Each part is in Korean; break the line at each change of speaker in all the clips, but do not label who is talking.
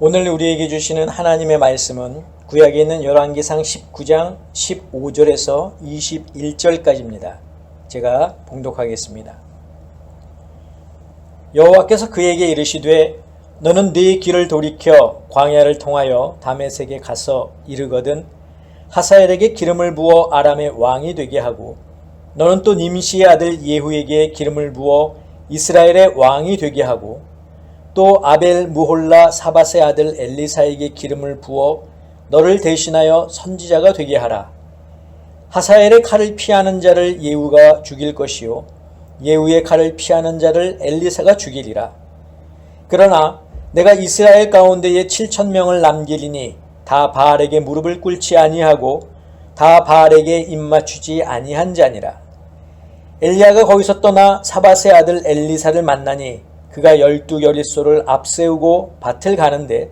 오늘 우리에게 주시는 하나님의 말씀은 구약에 있는 열왕기상 19장 15절에서 21절까지입니다. 제가 봉독하겠습니다. 여호와께서 그에게 이르시되 너는 네 길을 돌이켜 광야를 통하여 다메섹에 가서 이르거든 하사엘에게 기름을 부어 아람의 왕이 되게 하고 너는 또 님시의 아들 예후에게 기름을 부어 이스라엘의 왕이 되게 하고 또 아벨 무홀라 사밧의 아들 엘리사에게 기름을 부어 너를 대신하여 선지자가 되게 하라. 하사엘의 칼을 피하는 자를 예후가 죽일 것이요 예후의 칼을 피하는 자를 엘리사가 죽이리라. 그러나 내가 이스라엘 가운데에 7,000명을 남기리니 다 바알에게 무릎을 꿇지 아니하고 다 바알에게 입맞추지 아니한 자니라. 엘리야가 거기서 떠나 사밧의 아들 엘리사를 만나니 그가 12겨릿소를 앞세우고 밭을 가는데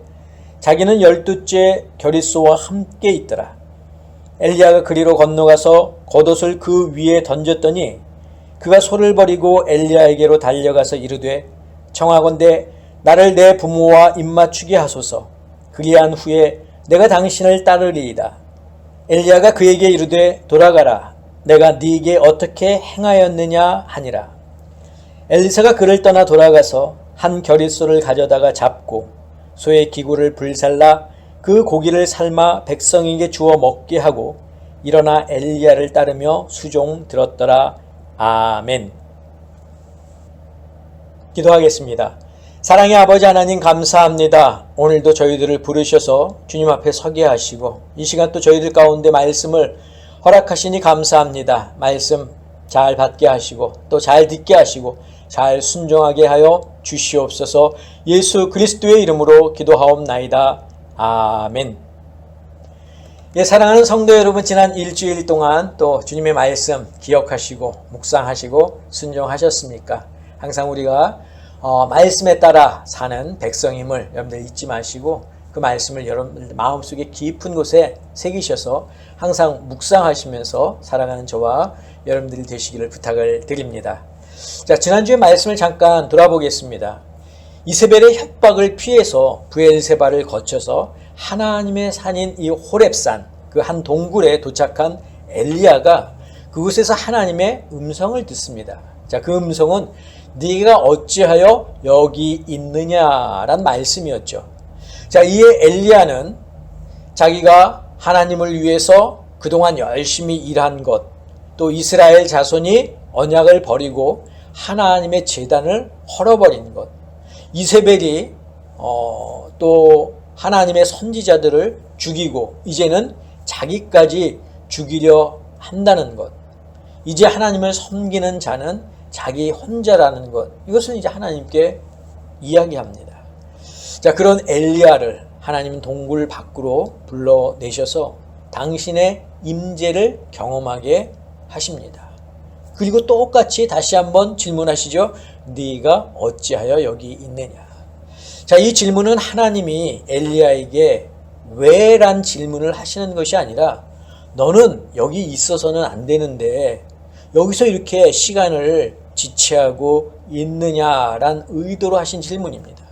자기는 12째 겨릿소와 함께 있더라. 엘리야가 그리로 건너가서 겉옷을 그 위에 던졌더니 그가 소를 버리고 엘리야에게로 달려가서 이르되 청하건대 나를 내 부모와 입맞추게 하소서. 그리한 후에 내가 당신을 따르리이다. 엘리야가 그에게 이르되 돌아가라. 내가 네게 어떻게 행하였느냐 하니라. 엘리사가 그를 떠나 돌아가서 한 겨릿소를 가져다가 잡고 소의 기구를 불살라 그 고기를 삶아 백성에게 주어 먹게 하고 일어나 엘리야를 따르며 수종 들었더라. 아멘. 기도하겠습니다. 사랑의 아버지 하나님 감사합니다. 오늘도 저희들을 부르셔서 주님 앞에 서게 하시고 이 시간 또 저희들 가운데 말씀을 허락하시니 감사합니다. 말씀 잘 받게 하시고 또 잘 듣게 하시고 잘 순종하게 하여 주시옵소서. 예수 그리스도의 이름으로 기도하옵나이다. 아멘. 예, 사랑하는 성도 여러분, 지난 일주일 동안 또 주님의 말씀 기억하시고 묵상하시고 순종하셨습니까? 항상 우리가 말씀에 따라 사는 백성임을 여러분들 잊지 마시고 그 말씀을 여러분들 마음속에 깊은 곳에 새기셔서 항상 묵상하시면서 살아가는 저와 여러분들이 되시기를 부탁을 드립니다. 자, 지난주에 말씀을 잠깐 돌아보겠습니다. 이세벨의 협박을 피해서 브엘세바를 거쳐서 하나님의 산인 이 호렙산 그 한 동굴에 도착한 엘리야가 그곳에서 하나님의 음성을 듣습니다. 자, 그 음성은 네가 어찌하여 여기 있느냐란 말씀이었죠. 자, 이에 엘리야는 자기가 하나님을 위해서 그동안 열심히 일한 것, 또 이스라엘 자손이 언약을 버리고 하나님의 제단을 헐어버린 것, 이세벨이 또 하나님의 선지자들을 죽이고 이제는 자기까지 죽이려 한다는 것, 이제 하나님을 섬기는 자는 자기 혼자라는 것, 이것을 이제 하나님께 이야기합니다. 자, 그런 엘리야를 하나님은 동굴 밖으로 불러내셔서 당신의 임재를 경험하게 하십니다. 그리고 똑같이 다시 한번 질문하시죠. 네가 어찌하여 여기 있느냐. 자, 이 질문은 하나님이 엘리야에게 왜란 질문을 하시는 것이 아니라 너는 여기 있어서는 안 되는데 여기서 이렇게 시간을 지체하고 있느냐란 의도로 하신 질문입니다.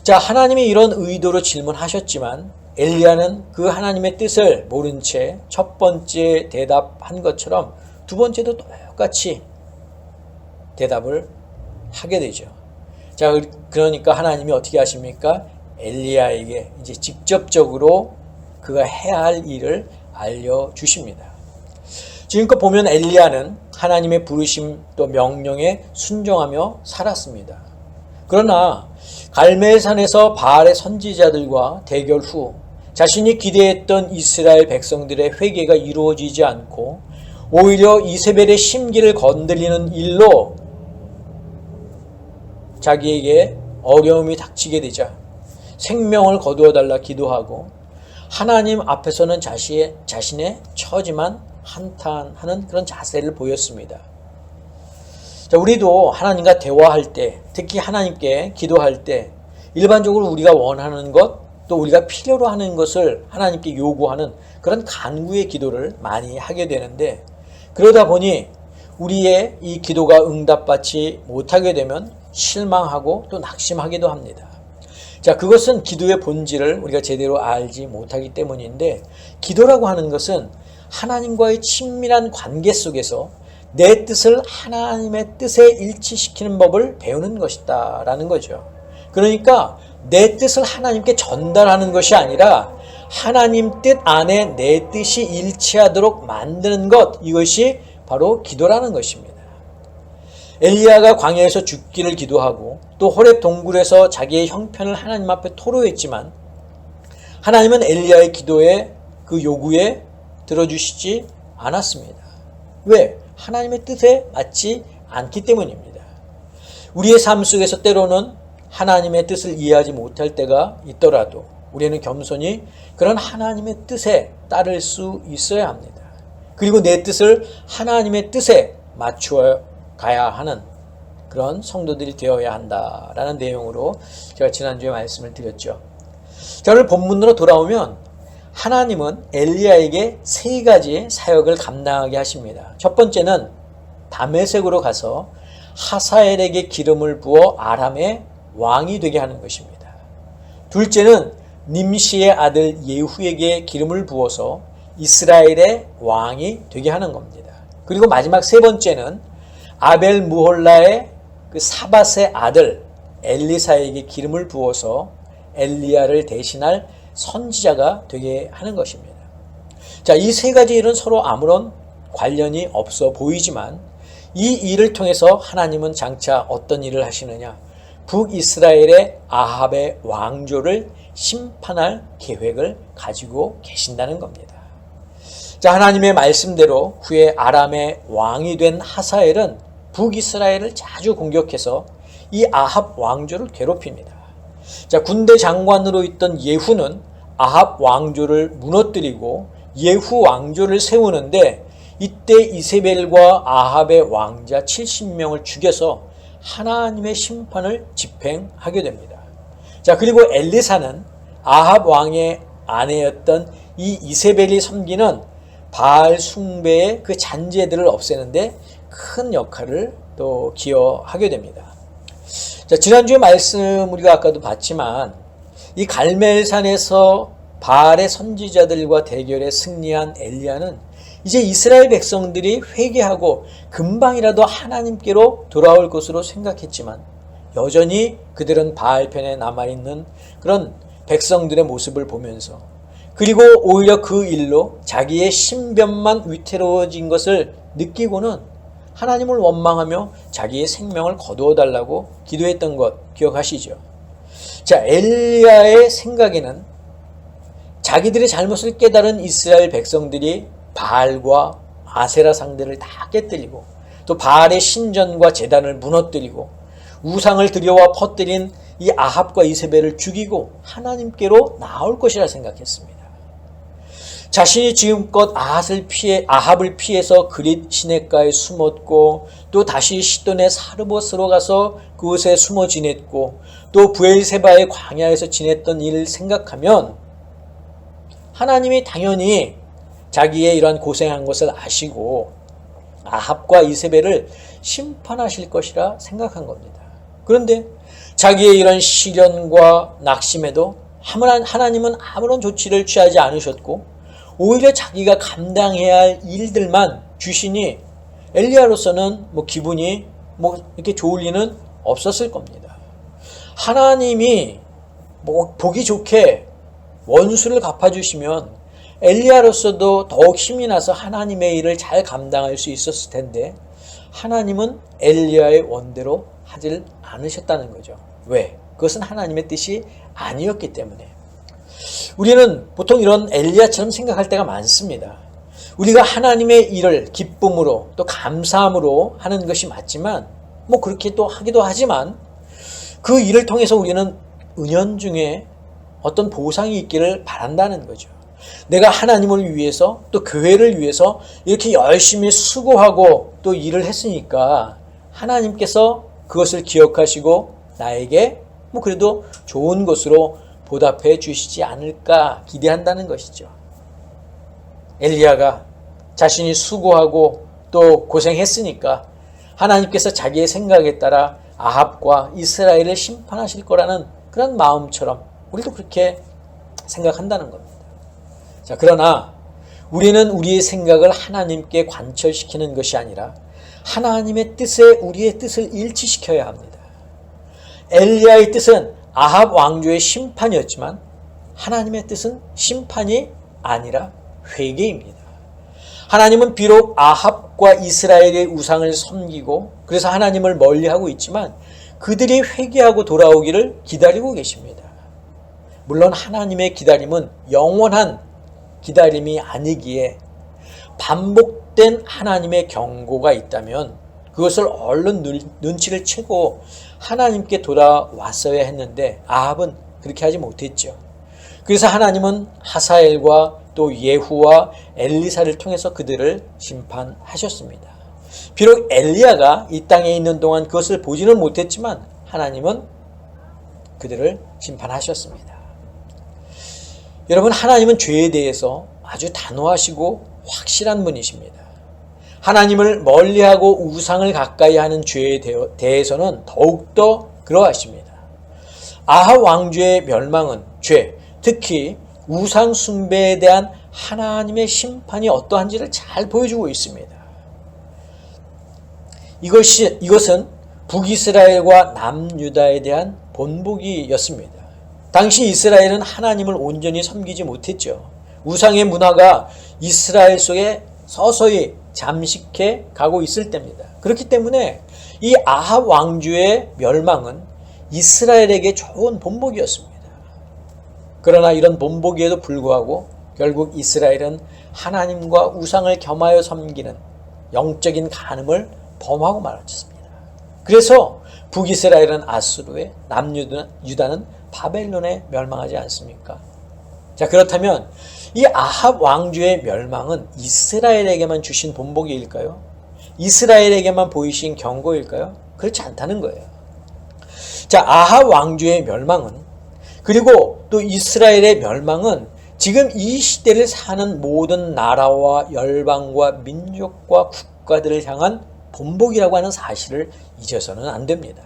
자, 하나님이 이런 의도로 질문하셨지만 엘리야는 그 하나님의 뜻을 모른 채 첫 번째 대답한 것처럼 두 번째도 똑같이 대답을 하게 되죠. 자, 그러니까 하나님이 어떻게 하십니까? 엘리야에게 이제 직접적으로 그가 해야 할 일을 알려주십니다. 지금껏 보면 엘리야는 하나님의 부르심 또 명령에 순종하며 살았습니다. 그러나 갈멜산에서 바알의 선지자들과 대결 후 자신이 기대했던 이스라엘 백성들의 회개가 이루어지지 않고 오히려 이세벨의 심기를 건드리는 일로 자기에게 어려움이 닥치게 되자 생명을 거두어달라 기도하고 하나님 앞에서는 자신의 처지만 한탄하는 그런 자세를 보였습니다. 자, 우리도 하나님과 대화할 때, 특히 하나님께 기도할 때 일반적으로 우리가 원하는 것, 또 우리가 필요로 하는 것을 하나님께 요구하는 그런 간구의 기도를 많이 하게 되는데, 그러다 보니 우리의 이 기도가 응답받지 못하게 되면 실망하고 또 낙심하기도 합니다. 자, 그것은 기도의 본질을 우리가 제대로 알지 못하기 때문인데, 기도라고 하는 것은 하나님과의 친밀한 관계 속에서 내 뜻을 하나님의 뜻에 일치시키는 법을 배우는 것이다 라는 거죠. 그러니까 내 뜻을 하나님께 전달하는 것이 아니라 하나님 뜻 안에 내 뜻이 일치하도록 만드는 것, 이것이 바로 기도라는 것입니다. 엘리야가 광야에서 죽기를 기도하고 또 호렙 동굴에서 자기의 형편을 하나님 앞에 토로했지만 하나님은 엘리야의 기도에 그 요구에 들어주시지 않았습니다. 왜? 하나님의 뜻에 맞지 않기 때문입니다. 우리의 삶 속에서 때로는 하나님의 뜻을 이해하지 못할 때가 있더라도 우리는 겸손히 그런 하나님의 뜻에 따를 수 있어야 합니다. 그리고 내 뜻을 하나님의 뜻에 맞추어 가야 하는 그런 성도들이 되어야 한다라는 내용으로 제가 지난주에 말씀을 드렸죠. 자, 오늘 본문으로 돌아오면 하나님은 엘리야에게 세 가지 사역을 감당하게 하십니다. 첫 번째는 다메섹으로 가서 하사엘에게 기름을 부어 아람의 왕이 되게 하는 것입니다. 둘째는 님시의 아들 예후에게 기름을 부어서 이스라엘의 왕이 되게 하는 겁니다. 그리고 마지막 세 번째는 아벨 무홀라의 그 사밧의 아들 엘리사에게 기름을 부어서 엘리야를 대신할 선지자가 되게 하는 것입니다. 자, 이 세 가지 일은 서로 아무런 관련이 없어 보이지만 이 일을 통해서 하나님은 장차 어떤 일을 하시느냐? 북이스라엘의 아합의 왕조를 심판할 계획을 가지고 계신다는 겁니다. 자, 하나님의 말씀대로 후에 아람의 왕이 된 하사엘은 북이스라엘을 자주 공격해서 이 아합 왕조를 괴롭힙니다. 자, 군대 장관으로 있던 예후는 아합 왕조를 무너뜨리고 예후 왕조를 세우는데 이때 이세벨과 아합의 왕자 70명을 죽여서 하나님의 심판을 집행하게 됩니다. 자, 그리고 엘리사는 아합 왕의 아내였던 이 이세벨이 섬기는 바알 숭배의 그 잔재들을 없애는데 큰 역할을 또 기여하게 됩니다. 자, 지난주에 말씀 우리가 아까도 봤지만 이 갈멜산에서 바알의 선지자들과 대결에 승리한 엘리야는 이제 이스라엘 백성들이 회개하고 금방이라도 하나님께로 돌아올 것으로 생각했지만 여전히 그들은 바알 편에 남아있는 그런 백성들의 모습을 보면서 그리고 오히려 그 일로 자기의 신변만 위태로워진 것을 느끼고는 하나님을 원망하며 자기의 생명을 거두어 달라고 기도했던 것 기억하시죠? 자, 엘리야의 생각에는 자기들의 잘못을 깨달은 이스라엘 백성들이 바알과 아세라 상대를 다 깨뜨리고 또 바알의 신전과 제단을 무너뜨리고 우상을 들여와 퍼뜨린 이 아합과 이세벨을 죽이고 하나님께로 나올 것이라 생각했습니다. 자신이 지금껏 아합을 피해서 그릿 시냇가에 숨었고 또 다시 시돈의 사르봇으로 가서 그곳에 숨어 지냈고 또 브엘세바의 광야에서 지냈던 일을 생각하면 하나님이 당연히 자기의 이러한 고생한 것을 아시고 아합과 이세벨을 심판하실 것이라 생각한 겁니다. 그런데 자기의 이런 시련과 낙심에도 하나님은 아무런 조치를 취하지 않으셨고 오히려 자기가 감당해야 할 일들만 주시니 엘리야로서는 기분이 이렇게 좋을 리는 없었을 겁니다. 하나님이 보기 좋게 원수를 갚아주시면 엘리야로서도 더욱 힘이 나서 하나님의 일을 잘 감당할 수 있었을 텐데 하나님은 엘리야의 원대로 하질 않으셨다는 거죠. 왜? 그것은 하나님의 뜻이 아니었기 때문에. 우리는 보통 이런 엘리야처럼 생각할 때가 많습니다. 우리가 하나님의 일을 기쁨으로 또 감사함으로 하는 것이 맞지만 그렇게 또 하기도 하지만 그 일을 통해서 우리는 은연중에 어떤 보상이 있기를 바란다는 거죠. 내가 하나님을 위해서 또 교회를 위해서 이렇게 열심히 수고하고 또 일을 했으니까 하나님께서 그것을 기억하시고 나에게 그래도 좋은 것으로 보답해 주시지 않을까 기대한다는 것이죠. 엘리야가 자신이 수고하고 또 고생했으니까 하나님께서 자기의 생각에 따라 아합과 이스라엘을 심판하실 거라는 그런 마음처럼 우리도 그렇게 생각한다는 겁니다. 자, 그러나 우리는 우리의 생각을 하나님께 관철시키는 것이 아니라 하나님의 뜻에 우리의 뜻을 일치시켜야 합니다. 엘리야의 뜻은 아합 왕조의 심판이었지만 하나님의 뜻은 심판이 아니라 회개입니다. 하나님은 비록 아합과 이스라엘의 우상을 섬기고 그래서 하나님을 멀리하고 있지만 그들이 회개하고 돌아오기를 기다리고 계십니다. 물론 하나님의 기다림은 영원한 기다림이 아니기에 반복된 하나님의 경고가 있다면 그것을 얼른 눈치를 채고 하나님께 돌아왔어야 했는데 아합은 그렇게 하지 못했죠. 그래서 하나님은 하사엘과 또 예후와 엘리사를 통해서 그들을 심판하셨습니다. 비록 엘리야가 이 땅에 있는 동안 그것을 보지는 못했지만 하나님은 그들을 심판하셨습니다. 여러분, 하나님은 죄에 대해서 아주 단호하시고 확실한 분이십니다. 하나님을 멀리하고 우상을 가까이 하는 죄에 대해서는 더욱더 그러하십니다. 아합 왕조의 멸망은 죄, 특히 우상 숭배에 대한 하나님의 심판이 어떠한지를 잘 보여주고 있습니다. 이것은 북이스라엘과 남유다에 대한 본보기였습니다. 당시 이스라엘은 하나님을 온전히 섬기지 못했죠. 우상의 문화가 이스라엘 속에 서서히 잠식해 가고 있을 때입니다. 그렇기 때문에 이 아합 왕조의 멸망은 이스라엘에게 좋은 본보기였습니다. 그러나 이런 본보기에도 불구하고 결국 이스라엘은 하나님과 우상을 겸하여 섬기는 영적인 간음을 범하고 말았습니다. 그래서 북이스라엘은 아수르에, 남유다는 바벨론에 멸망하지 않습니까? 자, 그렇다면 이 아합 왕조의 멸망은 이스라엘에게만 주신 본보기일까요? 이스라엘에게만 보이신 경고일까요? 그렇지 않다는 거예요. 자, 아합 왕조의 멸망은, 그리고 또 이스라엘의 멸망은 지금 이 시대를 사는 모든 나라와 열방과 민족과 국가들을 향한 본보기라고 하는 사실을 잊어서는 안 됩니다.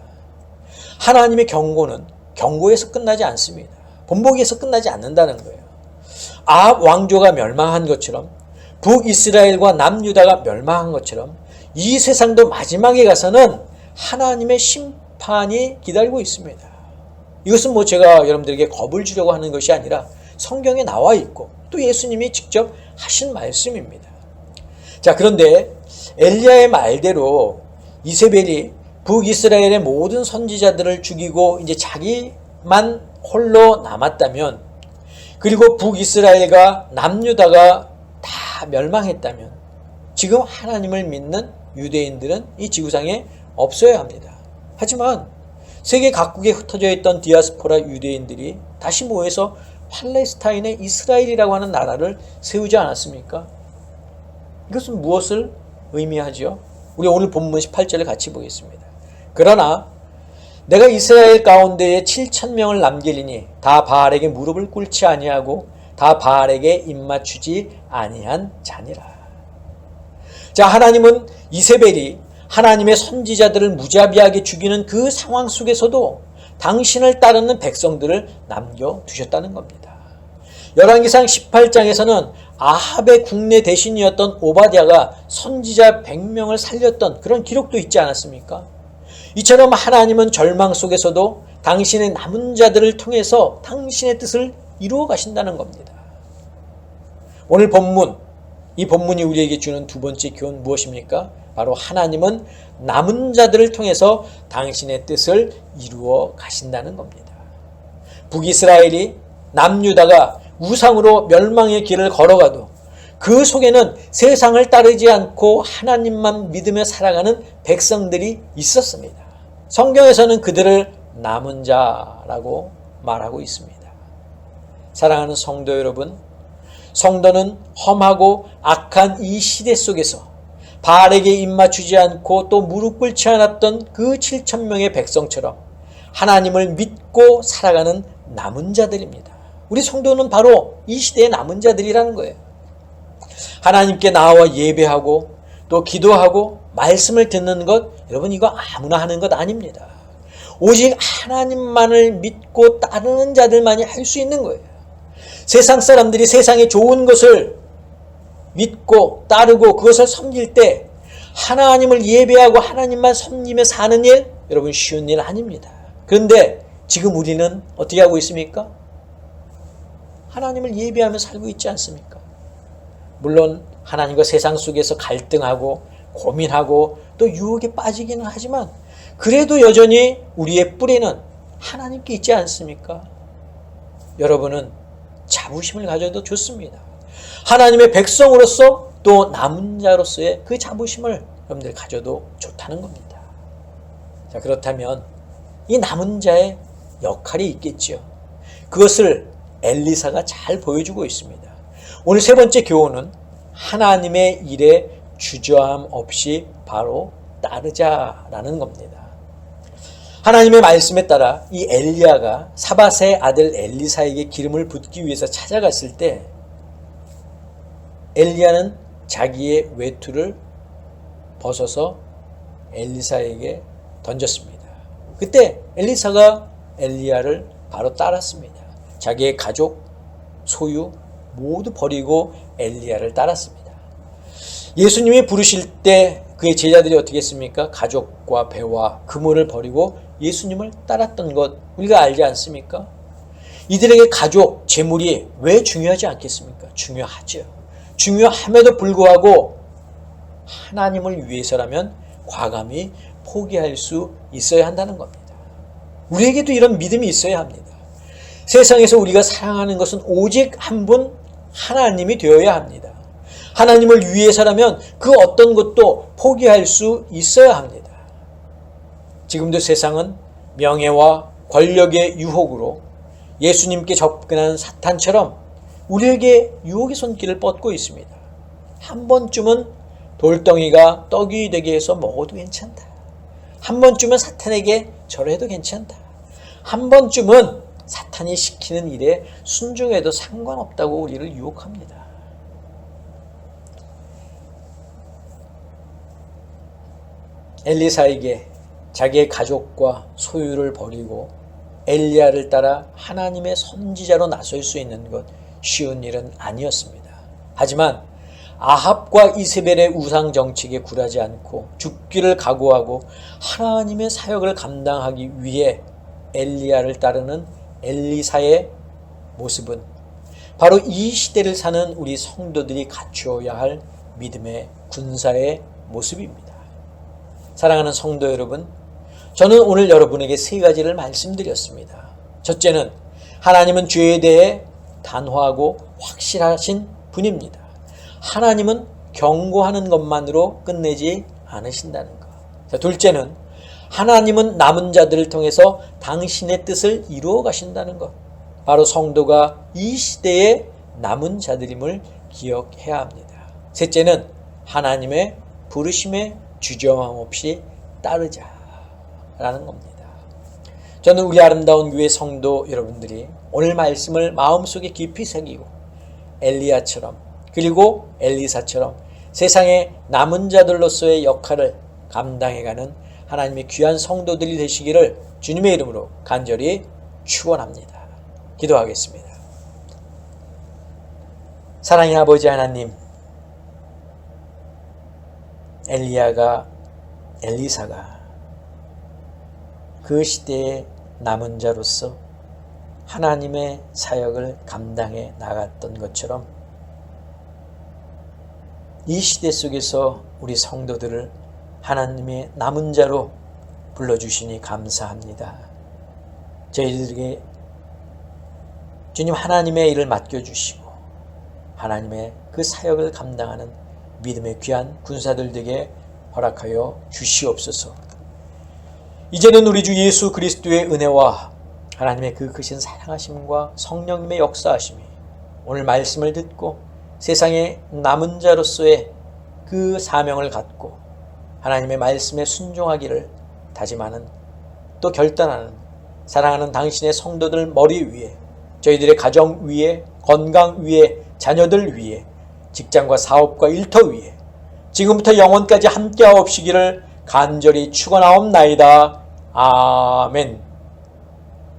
하나님의 경고는 경고에서 끝나지 않습니다. 본보기에서 끝나지 않는다는 거예요. 아합 왕조가 멸망한 것처럼, 북이스라엘과 남유다가 멸망한 것처럼 이 세상도 마지막에 가서는 하나님의 심판이 기다리고 있습니다. 이것은 제가 여러분들에게 겁을 주려고 하는 것이 아니라 성경에 나와 있고 또 예수님이 직접 하신 말씀입니다. 자, 그런데 엘리야의 말대로 이세벨이 북이스라엘의 모든 선지자들을 죽이고 이제 자기만 홀로 남았다면, 그리고 북이스라엘과 남유다가 다 멸망했다면 지금 하나님을 믿는 유대인들은 이 지구상에 없어야 합니다. 하지만 세계 각국에 흩어져 있던 디아스포라 유대인들이 다시 모여서 팔레스타인의 이스라엘이라고 하는 나라를 세우지 않았습니까? 이것은 무엇을 의미하지요? 우리 오늘 본문 18절을 같이 보겠습니다. 그러나 내가 이스라엘 가운데에 7,000명을 남기리니 다 바알에게 무릎을 꿇지 아니하고 다 바알에게 입맞추지 아니한 자니라. 자, 하나님은 이세벨이 하나님의 선지자들을 무자비하게 죽이는 그 상황 속에서도 당신을 따르는 백성들을 남겨두셨다는 겁니다. 열왕기상 18장에서는 아합의 국내 대신이었던 오바댜가 선지자 100명을 살렸던 그런 기록도 있지 않았습니까? 이처럼 하나님은 절망 속에서도 당신의 남은 자들을 통해서 당신의 뜻을 이루어 가신다는 겁니다. 오늘 본문, 이 본문이 우리에게 주는 두 번째 교훈 무엇입니까? 바로 하나님은 남은 자들을 통해서 당신의 뜻을 이루어 가신다는 겁니다. 북이스라엘이, 남유다가 우상으로 멸망의 길을 걸어가도 그 속에는 세상을 따르지 않고 하나님만 믿으며 살아가는 백성들이 있었습니다. 성경에서는 그들을 남은 자라고 말하고 있습니다. 사랑하는 성도 여러분, 성도는 험하고 악한 이 시대 속에서 바알에게 입맞추지 않고 또 무릎 꿇지 않았던 그 7,000명의 백성처럼 하나님을 믿고 살아가는 남은 자들입니다. 우리 성도는 바로 이 시대의 남은 자들이라는 거예요. 하나님께 나와 예배하고 또 기도하고 말씀을 듣는 것, 여러분 이거 아무나 하는 것 아닙니다. 오직 하나님만을 믿고 따르는 자들만이 할 수 있는 거예요. 세상 사람들이 세상의 좋은 것을 믿고 따르고 그것을 섬길 때 하나님을 예배하고 하나님만 섬기며 사는 일, 여러분 쉬운 일 아닙니다. 그런데 지금 우리는 어떻게 하고 있습니까? 하나님을 예배하며 살고 있지 않습니까? 물론 하나님과 세상 속에서 갈등하고 고민하고 또 유혹에 빠지기는 하지만 그래도 여전히 우리의 뿌리는 하나님께 있지 않습니까? 여러분은 자부심을 가져도 좋습니다. 하나님의 백성으로서 또 남은 자로서의 그 자부심을 여러분들 가져도 좋다는 겁니다. 자, 그렇다면 이 남은 자의 역할이 있겠지요. 그것을 엘리사가 잘 보여주고 있습니다. 오늘 세 번째 교훈은 하나님의 일에 주저함 없이 바로 따르자라는 겁니다. 하나님의 말씀에 따라 이 엘리야가 사밧의 아들 엘리사에게 기름을 붓기 위해서 찾아갔을 때 엘리야는 자기의 외투를 벗어서 엘리사에게 던졌습니다. 그때 엘리사가 엘리야를 바로 따랐습니다. 자기의 가족, 소유 모두 버리고 엘리야를 따랐습니다. 예수님이 부르실 때 그의 제자들이 어떻게 했습니까? 가족과 배와 그물을 버리고 예수님을 따랐던 것 우리가 알지 않습니까? 이들에게 가족, 재물이 왜 중요하지 않겠습니까? 중요하죠. 중요함에도 불구하고 하나님을 위해서라면 과감히 포기할 수 있어야 한다는 겁니다. 우리에게도 이런 믿음이 있어야 합니다. 세상에서 우리가 사랑하는 것은 오직 한 분 하나님이 되어야 합니다. 하나님을 위해서라면 그 어떤 것도 포기할 수 있어야 합니다. 지금도 세상은 명예와 권력의 유혹으로 예수님께 접근한 사탄처럼 우리에게 유혹의 손길을 뻗고 있습니다. 한 번쯤은 돌덩이가 떡이 되게 해서 먹어도 괜찮다. 한 번쯤은 사탄에게 절해도 괜찮다. 한 번쯤은 사탄이 시키는 일에 순종해도 상관없다고 우리를 유혹합니다. 엘리사에게 자기의 가족과 소유를 버리고 엘리야를 따라 하나님의 선지자로 나설 수 있는 것 쉬운 일은 아니었습니다. 하지만 아합과 이세벨의 우상 정책에 굴하지 않고 죽기를 각오하고 하나님의 사역을 감당하기 위해 엘리야를 따르는 엘리사의 모습은 바로 이 시대를 사는 우리 성도들이 갖추어야 할 믿음의 군사의 모습입니다. 사랑하는 성도 여러분, 저는 오늘 여러분에게 세 가지를 말씀드렸습니다. 첫째는 하나님은 죄에 대해 단호하고 확실하신 분입니다. 하나님은 경고하는 것만으로 끝내지 않으신다는 것. 자, 둘째는 하나님은 남은 자들을 통해서 당신의 뜻을 이루어 가신다는 것. 바로 성도가 이 시대의 남은 자들임을 기억해야 합니다. 셋째는 하나님의 부르심에 주저함 없이 따르자라는 겁니다. 저는 우리 아름다운 교회 성도 여러분들이 오늘 말씀을 마음속에 깊이 새기고 엘리야처럼 그리고 엘리사처럼 세상의 남은 자들로서의 역할을 감당해가는 하나님의 귀한 성도들이 되시기를 주님의 이름으로 간절히 축원합니다. 기도하겠습니다. 사랑의 아버지 하나님, 엘리사가 그 시대의 남은 자로서 하나님의 사역을 감당해 나갔던 것처럼 이 시대 속에서 우리 성도들을 하나님의 남은 자로 불러주시니 감사합니다. 저희들에게 주님 하나님의 일을 맡겨주시고 하나님의 그 사역을 감당하는 믿음의 귀한 군사들 되게 허락하여 주시옵소서. 이제는 우리 주 예수 그리스도의 은혜와 하나님의 그 크신 사랑하심과 성령님의 역사하심이 오늘 말씀을 듣고 세상의 남은 자로서의 그 사명을 갖고 하나님의 말씀에 순종하기를 다짐하는 또 결단하는 사랑하는 당신의 성도들 머리 위에 저희들의 가정 위에 건강 위에 자녀들 위에 직장과 사업과 일터 위에 지금부터 영원까지 함께하옵시기를 간절히 축원하옵나이다. 아멘.